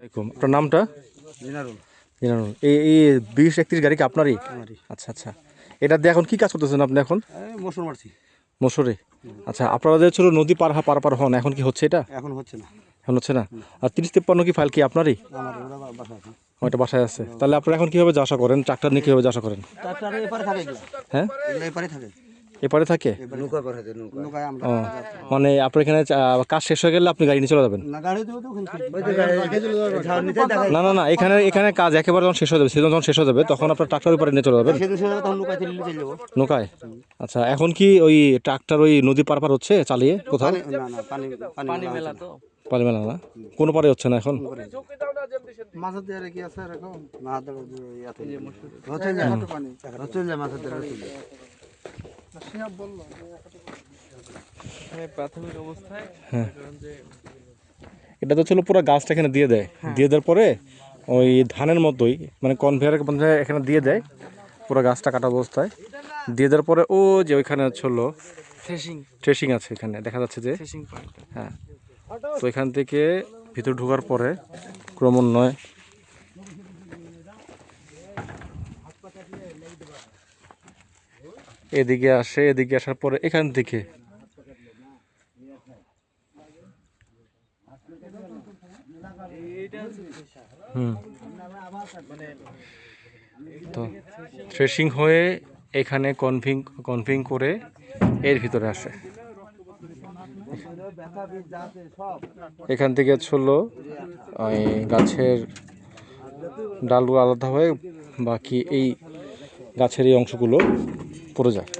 আপনার নামটা? জিনারুল। জিনানুল। এই 20-31 গাড়ি কি আপনারই? আমারই। আচ্ছা আচ্ছা, এটা দিয়ে এখন কি কাজ করতেছেন আপনি এখন? মশুর মারছি। মসুরে? আচ্ছা, আপনারা যে ছিল নদী পার হন, এখন কি হচ্ছে এটা? এখন হচ্ছে না। এখন হচ্ছে না। আর 30-53 কি ফাইল কি আপনারই? আমার ওরা বাসা আছে। ওইটা বাসায় আছে। তাহলে আপনারা এখন কীভাবে যাওয়া আসা করেন? ট্রাক্টর নিয়ে কীভাবে যাওয়া আসা করেন? ট্রাক্টরে এপারে থাকে এগুলো। হ্যাঁ, এগুলো এপারে থাকে। এপারে থাকে? নৌকা পারে থাকে, নৌকায় আমরা। ও, মানে আপনার এখানে কাজ শেষ হয়ে গেলে আপনি গাড়ি নিয়ে চলে যাবেন? না, গাড়ি দেবো তো ওখানে। ওই যে গাড়ি রেখে চলে যাবে, ঝাড় নিতে দেখাই। না, এখানে কাজ একেবারে যখন শেষ হয়ে যাবে, সিজন যখন শেষ হয়ে যাবে, তখন আপনার ট্রাক্টর উপরে নিয়ে চলে যাবেন? সেদিন সে তখন নৌকায় চলে যাবো। নৌকায়? আচ্ছা, এখন কি ওই ট্রাক্টর ওই নদী পার হচ্ছে চালিয়ে কোথাও? না না, পানি মেলা তো। পানি মেলা না, কোনো পারে হচ্ছে না এখন? মাছের দেয়ারে কি আছে এরকম? মাছ দেওয়ার ইয়াতে হচ্ছে না পানি। হচ্ছে না মাছের দেয়ারে হচ্ছে না। প্রাথমিক অবস্থায় এটা তো ছিল পুরো গাছটা এখানে দিয়ে দেয়, দিয়ে দেওয়ার পরে ওই ধানের মতোই মানে কনভেয়ারের মধ্যে এখানে দিয়ে দেয় পুরো গাছটা কাটা অবস্থায়। দিয়ে দেওয়ার পরে ও যে ওইখানে হলো থ্রেশিং আছে, এখানে দেখা যাচ্ছে যে। হ্যাঁ, তো এখান থেকে ভিতর ঢোকার পরে ক্রমান্বয়ে এদিকে আসে, এদিকে আসার পরে এখান থেকে তো থ্রেশিং হয়ে এখানে কনভিং করে এর ভিতরে আসে। এখান থেকে হলো ওই গাছের ডালগুলো আলাদা হয়ে বাকি এই গাছের এই অংশগুলো পড়ে যায়।